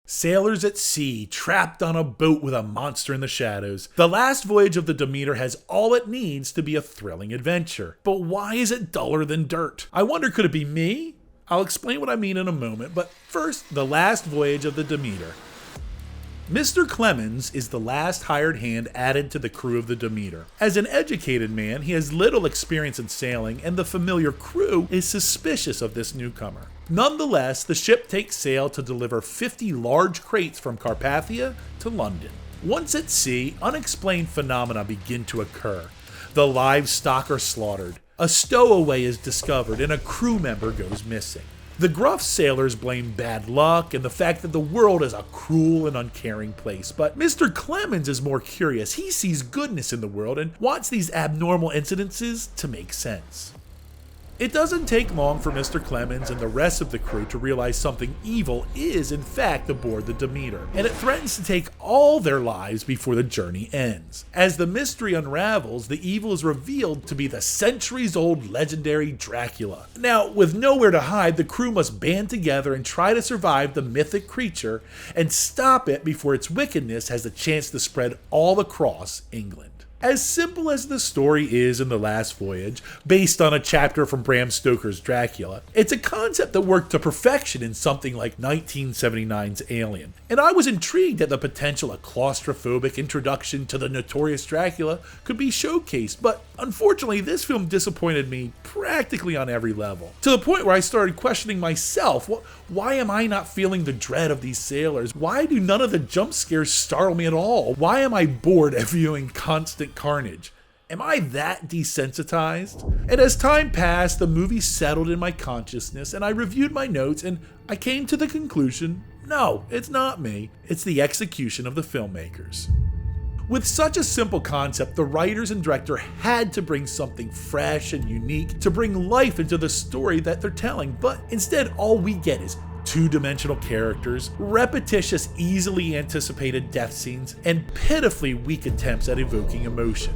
Sailors at sea, trapped on a boat with a monster in the shadows. The Last Voyage of the Demeter has all it needs to be a thrilling adventure. But why is it duller than dirt? I wonder, could it be me? I'll explain what I mean in a moment, but first, The Last Voyage of the Demeter. Mr. Clemens is the last hired hand added to the crew of the Demeter. As an educated man, he has little experience in sailing, and the familiar crew is suspicious of this newcomer. Nonetheless, the ship takes sail to deliver 50 large crates from Carpathia to London. Once at sea, unexplained phenomena begin to occur. The livestock are slaughtered, a stowaway is discovered, and a crew member goes missing. The gruff sailors blame bad luck and the fact that the world is a cruel and uncaring place, but Mr. Clemens is more curious. He sees goodness in the world and wants these abnormal incidences to make sense. It doesn't take long for Mr. Clemens and the rest of the crew to realize something evil is in fact aboard the Demeter, and it threatens to take all their lives before the journey ends. As the mystery unravels, the evil is revealed to be the centuries-old legendary Dracula. Now, with nowhere to hide, the crew must band together and try to survive the mythic creature and stop it before its wickedness has a chance to spread all across England. As simple as the story is in The Last Voyage, based on a chapter from Bram Stoker's Dracula, it's a concept that worked to perfection in something like 1979's Alien. And I was intrigued at the potential a claustrophobic introduction to the notorious Dracula could be showcased, but unfortunately this film disappointed me practically on every level. To the point where I started questioning myself, why am I not feeling the dread of these sailors? Why do none of the jump scares startle me at all? Why am I bored at viewing constant carnage? Am I that desensitized? And as time passed, the movie settled in my consciousness and I reviewed my notes and I came to the conclusion, no, it's not me. It's the execution of the filmmakers. With such a simple concept, the writers and director had to bring something fresh and unique to bring life into the story that they're telling, but instead all we get is two-dimensional characters, repetitious, easily anticipated death scenes, and pitifully weak attempts at evoking emotion.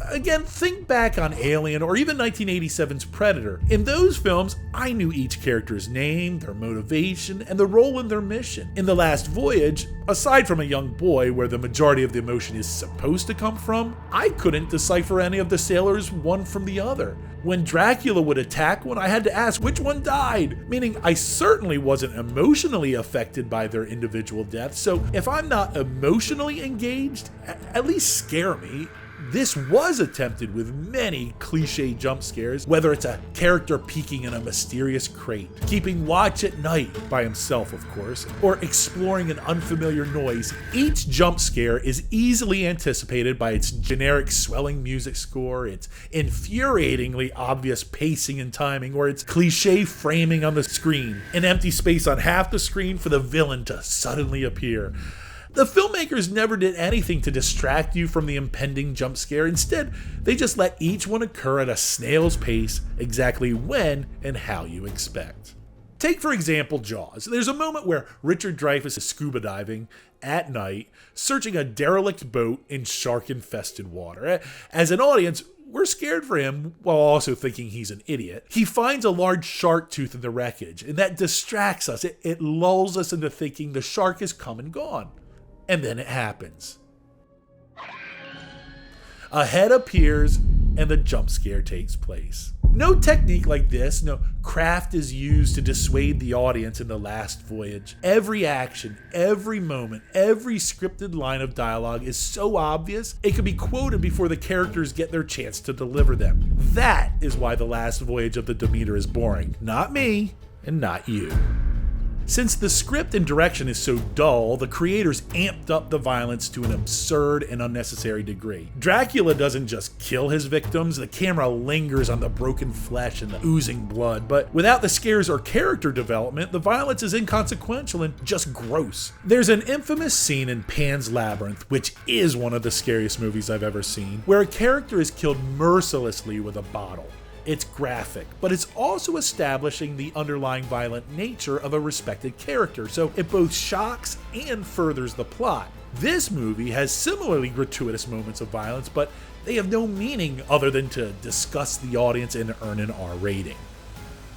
Again, think back on Alien or even 1987's Predator. In those films, I knew each character's name, their motivation, and the role in their mission. In The Last Voyage, aside from a young boy where the majority of the emotion is supposed to come from, I couldn't decipher any of the sailors one from the other. When Dracula would attack one, I had to ask which one died, meaning I certainly wasn't emotionally affected by their individual deaths, so if I'm not emotionally engaged, at least scare me. This was attempted with many cliche jump scares, whether it's a character peeking in a mysterious crate, keeping watch at night by himself of course, or exploring an unfamiliar noise. Each jump scare is easily anticipated by its generic swelling music score, its infuriatingly obvious pacing and timing, or its cliche framing on the screen, an empty space on half the screen for the villain to suddenly appear. The filmmakers never did anything to distract you from the impending jump scare. Instead, they just let each one occur at a snail's pace, exactly when and how you expect. Take, for example, Jaws. There's a moment where Richard Dreyfuss is scuba diving at night, searching a derelict boat in shark-infested water. As an audience, we're scared for him while also thinking he's an idiot. He finds a large shark tooth in the wreckage, and that distracts us. It lulls us into thinking the shark is come and gone. And then it happens. A head appears and the jump scare takes place. No technique like this, no craft is used to dissuade the audience in The Last Voyage. Every action, every moment, every scripted line of dialogue is so obvious it can be quoted before the characters get their chance to deliver them. That is why The Last Voyage of the Demeter is boring. Not me, and not you. Since the script and direction is so dull, the creators amped up the violence to an absurd and unnecessary degree. Dracula doesn't just kill his victims, the camera lingers on the broken flesh and the oozing blood, but without the scares or character development, the violence is inconsequential and just gross. There's an infamous scene in Pan's Labyrinth, which is one of the scariest movies I've ever seen, where a character is killed mercilessly with a bottle. It's graphic, but it's also establishing the underlying violent nature of a respected character, so it both shocks and furthers the plot. This movie has similarly gratuitous moments of violence, but they have no meaning other than to disgust the audience and earn an R rating.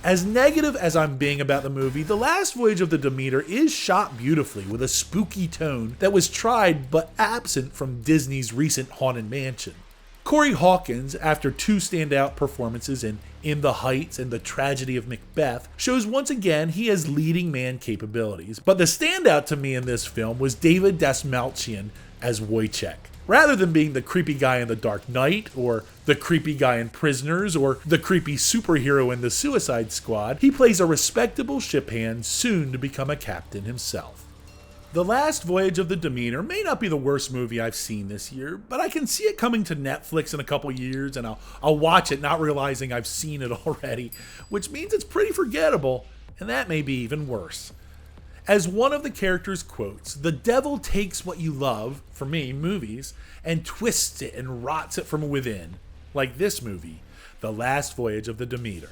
As negative as I'm being about the movie, The Last Voyage of the Demeter is shot beautifully with a spooky tone that was tried but absent from Disney's recent Haunted Mansion. Corey Hawkins, after two standout performances in The Heights and The Tragedy of Macbeth, shows once again he has leading man capabilities. But the standout to me in this film was David Dastmalchian as Wojciech. Rather than being the creepy guy in The Dark Knight, or the creepy guy in Prisoners, or the creepy superhero in The Suicide Squad, he plays a respectable ship hand soon to become a captain himself. The Last Voyage of the Demeter may not be the worst movie I've seen this year, but I can see it coming to Netflix in a couple years, and I'll watch it not realizing I've seen it already, which means it's pretty forgettable, and that may be even worse. As one of the characters quotes, "The devil takes what you love," for me, movies, and twists it and rots it from within, like this movie, The Last Voyage of the Demeter.